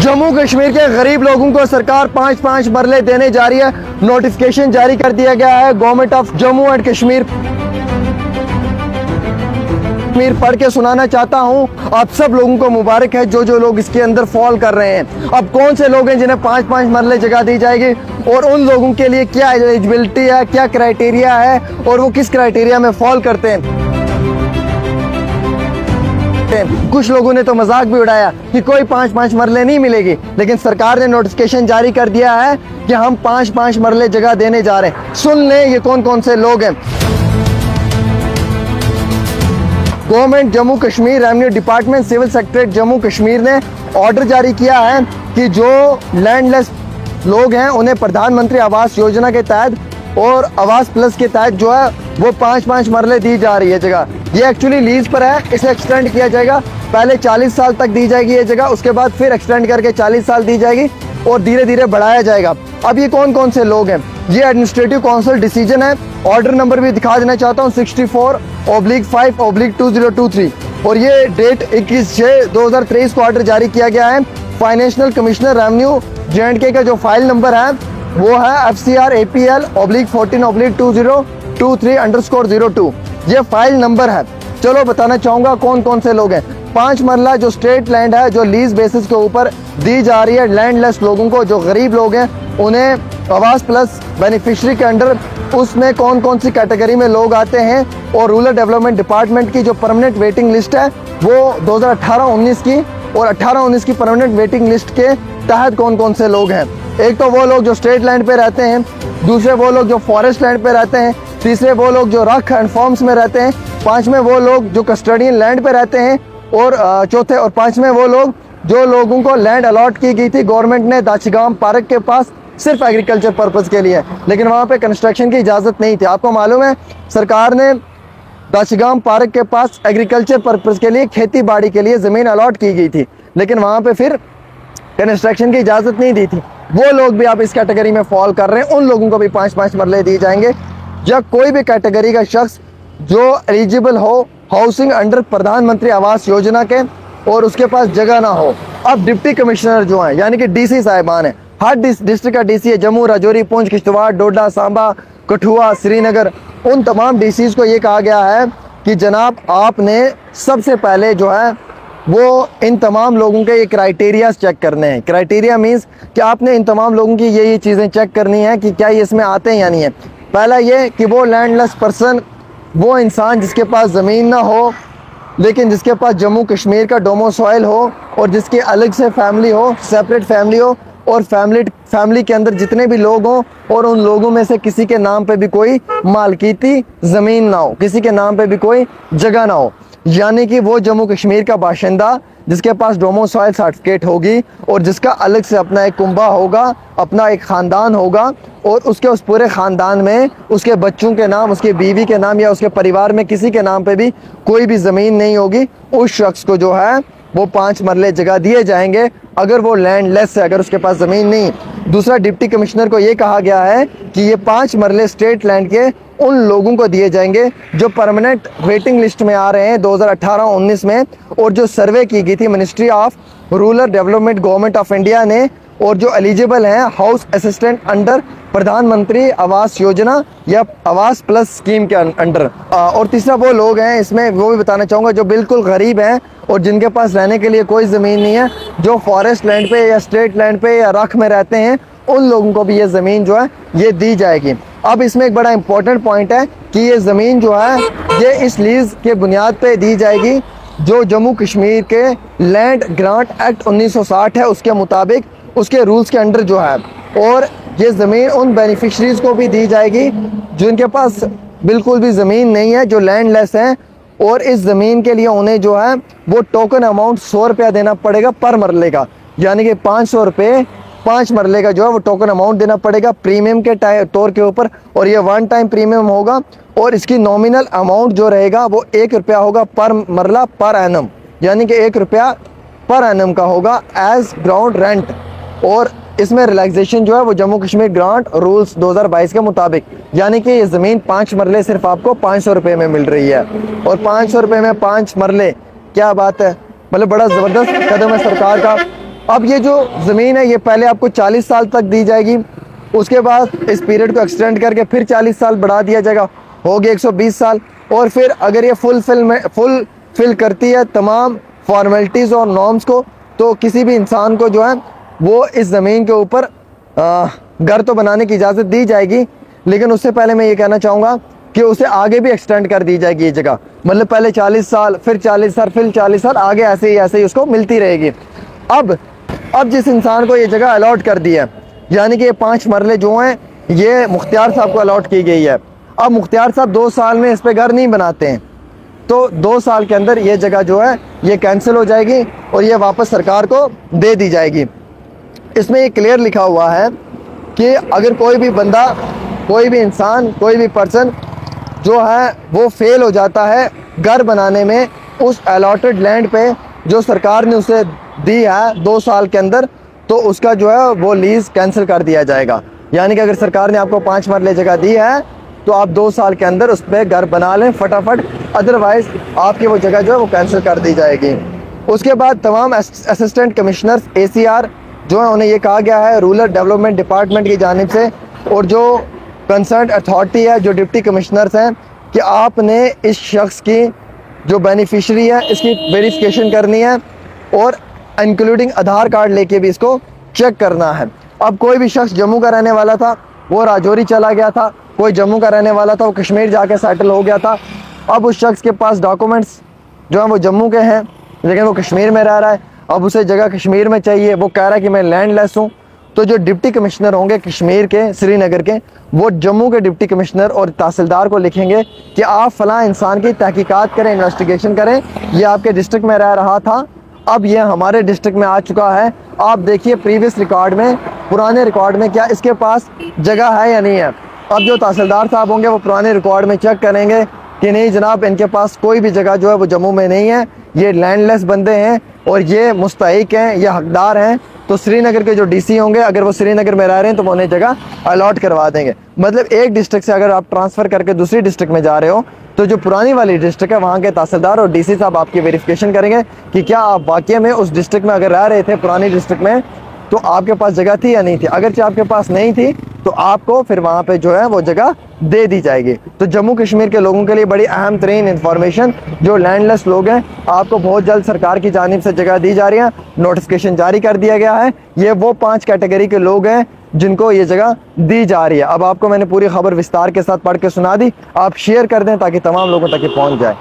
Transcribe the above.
जम्मू कश्मीर के गरीब लोगों को सरकार 5-5 मरले देने जा रही है। नोटिफिकेशन जारी कर दिया गया है। Government of Jammu and Kashmir पढ़ के सुनाना चाहता हूं। आप सब लोगों को मुबारक है जो लोग इसके अंदर फॉल कर रहे हैं। अब कौन से लोग हैं जिन्हें 5-5 मरले जगह दी जाएगी और उन लोगों के लिए क्या एलिजिबिलिटी है, क्या क्राइटेरिया है और वो किस क्राइटेरिया में फॉल करते हैं। कुछ लोगों ने तो मजाक भी उड़ाया कि कोई 5-5 मरले नहीं मिलेगी, लेकिन सरकार ने नोटिफिकेशन जारी कर दिया है कि हम 5-5 मरले जगह देने जा रहे हैं। सुन लें ये कौन कौन से लोग हैं। Government Jammu Kashmir revenue department civil secretariat Jammu Kashmir ने ऑर्डर जारी किया है कि जो लैंडलेस लोग हैं उन्हें प्रधानमंत्री आवास योजना के तहत और आवास प्लस के तहत जो है वो 5-5 मरले दी जा रही है जगह। ये एक्चुअली लीज पर है, इसे एक्सटेंड किया जाएगा। पहले 40 साल तक दी जाएगी ये जगह, उसके बाद फिर एक्सटेंड करके 40 साल दी जाएगी और धीरे धीरे बढ़ाया जाएगा। अब ये कौन कौन से लोग हैं, ये एडमिनिस्ट्रेटिव काउंसिल डिसीजन है। ऑर्डर नंबर भी दिखा देना चाहता हूँ 64/5/2023 और ये डेट 21/6/2023 को ऑर्डर जारी किया गया है। फाइनेंशियल कमिश्नर रेवेन्यू J&K का जो फाइल नंबर है वो है FCR/APL/14/2023_02। ये फाइल नंबर है। चलो बताना चाहूंगा कौन कौन से लोग हैं। 5 मरला जो स्टेट लैंड है जो लीज बेसिस के ऊपर दी जा रही है लैंडलेस लोगों को, जो गरीब लोग हैं उन्हें आवास प्लस बेनिफिशियरी के अंडर उसमें कौन कौन सी कैटेगरी में लोग आते हैं और रूरल डेवलपमेंट डिपार्टमेंट की जो परमानेंट वेटिंग लिस्ट है वो 2018-19 की और 18-19 की परमानेंट वेटिंग लिस्ट के तहत कौन कौन से लोग हैं। एक तो वो लोग जो स्टेट लैंड पे रहते हैं, दूसरे वो लोग जो फॉरेस्ट लैंड पे रहते हैं, तीसरे वो लोग जो रख एंड फॉर्म्स में रहते हैं, पांचवें वो लोग जो कस्टडियन लैंड पे रहते हैं और चौथे और पांचवें वो लोग जो लोगों को लैंड अलॉट की गई थी गवर्नमेंट ने दाचिगाम पार्क के पास सिर्फ एग्रीकल्चर पर्पस के लिए, लेकिन वहाँ पे कंस्ट्रक्शन की इजाज़त नहीं थी। आपको मालूम है सरकार ने दाचिगाम पार्क के पास एग्रीकल्चर पर्पस के लिए खेती बाड़ी के लिए ज़मीन अलॉट की गई थी, लेकिन वहाँ पे फिर कंस्ट्रक्शन की इजाज़त नहीं दी थी। वो लोग भी आप इस कैटेगरी में फॉल कर रहे हैं, उन लोगों को भी 5-5 मरले दिए जाएंगे। या कोई भी कैटेगरी का शख्स जो एलिजिबल हो हाउसिंग अंडर प्रधानमंत्री आवास योजना के और उसके पास जगह ना हो। अब डिप्टी कमिश्नर जो हैं यानी कि डीसी साहिबान हैं, हर डिस्ट्रिक्ट का डीसी है, जम्मू, राजौरी, पुंछ, किश्तवाड़, डोडा, सांबा, कठुआ, श्रीनगर, उन तमाम डीसीज को ये कहा गया है कि जनाब आपने सबसे पहले जो है वो इन तमाम लोगों के ये क्राइटेरियाज चेक करने हैं। क्राइटेरिया मीन्स कि आपने इन तमाम लोगों की ये चीज़ें चेक करनी है कि क्या ये इसमें आते हैं या नहीं है। पहला ये कि वो लैंडलेस पर्सन, वो इंसान जिसके पास ज़मीन ना हो लेकिन जिसके पास जम्मू कश्मीर का डोमोसॉइल हो और जिसकी अलग से फैमिली हो, सेपरेट फैमिली हो और फैमिली के अंदर जितने भी लोग हों और उन लोगों में से किसी के नाम पे भी कोई मालकीती ज़मीन ना हो, किसी के नाम पे भी कोई जगह ना हो, यानी कि वो जम्मू कश्मीर का बाशिंदा जिसके पास डोमोसॉइल सर्टिफिकेट होगी और जिसका अलग से अपना एक कुंबा होगा, अपना एक ख़ानदान होगा और उसके उस पूरे ख़ानदान में उसके बच्चों के नाम, उसके बीवी के नाम या उसके परिवार में किसी के नाम पे भी कोई भी ज़मीन नहीं होगी, उस शख्स को जो है वो 5 मरले जगह दिए जाएंगे अगर वो लैंडलेस है, अगर उसके पास ज़मीन नहीं। दूसरा, डिप्टी कमिश्नर को ये कहा गया है कि ये 5 मरले स्टेट लैंड के उन लोगों को दिए जाएंगे जो परमानेंट वेटिंग लिस्ट में आ रहे हैं 2018-19 में और जो सर्वे की गई थी ministry of rural development government of India ने और जो एलिजिबल हैं हाउस असिस्टेंट अंडर प्रधानमंत्री आवास योजना या आवास प्लस स्कीम के अंडर। और तीसरा वो लोग हैं, इसमें वो भी बताना चाहूँगा, जो बिल्कुल गरीब हैं और जिनके पास रहने के लिए कोई ज़मीन नहीं है, जो फॉरेस्ट लैंड पे या स्टेट लैंड पे या रख में रहते हैं, उन लोगों को भी ये ज़मीन जो है ये दी जाएगी। अब इसमें एक बड़ा इंपॉर्टेंट पॉइंट है कि ये ज़मीन जो है ये इस लीज़ के बुनियाद पे दी जाएगी जो जम्मू कश्मीर के लैंड ग्रांट एक्ट 1960 है उसके मुताबिक, उसके रूल्स के अंडर जो है, और ये ज़मीन उन बेनिफिशरीज़ को भी दी जाएगी जिनके पास बिल्कुल भी ज़मीन नहीं है, जो लैंडलेस हैं, और इस ज़मीन के लिए उन्हें जो है वो टोकन अमाउंट 100 रुपया देना पड़ेगा पर मरले का, यानी कि 500 रुपये 5 मरले का जो है वो टोकन अमाउंट देना पड़ेगा प्रीमियम के तौर के ऊपर, और ये 1 टाइम प्रीमियम होगा और इसकी नॉमिनल अमाउंट जो रहेगा वो 1 रुपया होगा पर मरला पर एनम, यानी कि 1 रुपया पर एनम का होगा एज ग्राउंड रेंट। और इसमें रिलैक्सेशन जो है वो जम्मू कश्मीर ग्रांट रूल्स 2022 के मुताबिक, यानी कि ये ज़मीन 5 मरले सिर्फ आपको 500 रुपये में मिल रही है, और 500 रुपये में 5 मरले, क्या बात है, मतलब बड़ा ज़बरदस्त कदम है सरकार का। अब ये जो ज़मीन है ये पहले आपको 40 साल तक दी जाएगी, उसके बाद इस पीरियड को एक्सटेंड करके फिर 40 साल बढ़ा दिया जाएगा, हो गया 120 साल। और फिर अगर ये फुलफिल करती है तमाम फॉर्मेलिटीज़ और नॉर्म्स को, तो किसी भी इंसान को जो है वो इस ज़मीन के ऊपर घर तो बनाने की इजाज़त दी जाएगी। लेकिन उससे पहले मैं ये कहना चाहूँगा कि उसे आगे भी एक्सटेंड कर दी जाएगी ये जगह, मतलब पहले 40 साल, फिर 40 साल, फिर 40 साल, आगे ऐसे ही उसको मिलती रहेगी। अब जिस इंसान को ये जगह अलॉट कर दी है, यानी कि ये 5 मरले जो हैं ये मुख्तियार साहब को अलॉट की गई है। अब मुख्तियार साहब 2 साल में इस पर घर नहीं बनाते हैं, तो 2 साल के अंदर ये जगह जो है ये कैंसिल हो जाएगी और ये वापस सरकार को दे दी जाएगी। इसमें ये क्लियर लिखा हुआ है कि अगर कोई भी बंदा, कोई भी इंसान, कोई भी पर्सन जो है वो फेल हो जाता है घर बनाने में उस अलॉटेड लैंड पे जो सरकार ने उसे दी है 2 साल के अंदर, तो उसका जो है वो लीज़ कैंसिल कर दिया जाएगा। यानी कि अगर सरकार ने आपको 5 मरले जगह दी है तो आप 2 साल के अंदर उस पर घर बना लें फटाफट, अदरवाइज़ आपकी वो जगह जो है वो कैंसिल कर दी जाएगी। उसके बाद तमाम असिस्टेंट कमिश्नर्स ACR जो है उन्हें ये कहा गया है रूरल डेवलपमेंट डिपार्टमेंट की जानिब से, और जो कंसर्न अथॉरिटी है, जो डिप्टी कमिश्नर्स हैं, कि आपने इस शख्स की जो बेनिफिशरी है इसकी वेरिफिकेशन करनी है और इंक्लूडिंग आधार कार्ड लेके भी इसको चेक करना है। अब कोई भी शख्स जम्मू का रहने वाला था वो राजौरी चला गया था, कोई जम्मू का रहने वाला था वो कश्मीर जाके सेटल हो गया था। अब उस शख्स के पास डॉक्यूमेंट्स जो हैं वो जम्मू के हैं लेकिन वो कश्मीर में रह रहा है, अब उसे जगह कश्मीर में चाहिए, वो कह रहा है कि मैं लैंडलेस हूँ। तो जो डिप्टी कमिश्नर होंगे कश्मीर के, श्रीनगर के, वो जम्मू के डिप्टी कमिश्नर और तहसीलदार को लिखेंगे कि आप फ़लाँ इंसान की तहकीकात करें, इन्वेस्टिगेशन करें, ये आपके डिस्ट्रिक्ट में रह रहा था, अब ये हमारे डिस्ट्रिक्ट में आ चुका है, आप देखिए प्रीवियस रिकॉर्ड में, पुराने रिकॉर्ड में क्या इसके पास जगह है या नहीं है। अब जो तहसीलदार साहब होंगे वो पुराने रिकॉर्ड में चेक करेंगे कि नहीं जनाब इनके पास कोई भी जगह जो है वो जम्मू में नहीं है, ये लैंडलेस बंदे हैं और ये मुस्तहिक हैं, ये हकदार हैं। तो श्रीनगर के जो DC होंगे अगर वो श्रीनगर में रह रहे हैं तो वो उन्हें जगह अलॉट करवा देंगे। मतलब एक डिस्ट्रिक्ट से अगर आप ट्रांसफ़र करके दूसरी डिस्ट्रिक्ट में जा रहे हो तो जो पुरानी वाली डिस्ट्रिक्ट है वहाँ के तहसीलदार और DC साहब आपकी वेरिफिकेशन करेंगे कि क्या आप वाकई में उस डिस्ट्रिक्ट में अगर रह रहे थे पुरानी डिस्ट्रिक्ट में तो आपके पास जगह थी या नहीं थी। अगर आपके पास नहीं थी तो आपको फिर वहाँ पे जो है वो जगह दे दी जाएगी। तो जम्मू कश्मीर के लोगों के लिए बड़ी अहम तरीन इंफॉर्मेशन, जो लैंडलेस लोग हैं आपको बहुत जल्द सरकार की जानिब से जगह दी जा रही है, नोटिफिकेशन जारी कर दिया गया है। ये वो 5 कैटेगरी के लोग हैं जिनको ये जगह दी जा रही है। अब आपको मैंने पूरी खबर विस्तार के साथ पढ़ के सुना दी, आप शेयर कर दें ताकि तमाम लोगों तक ये पहुँच जाए।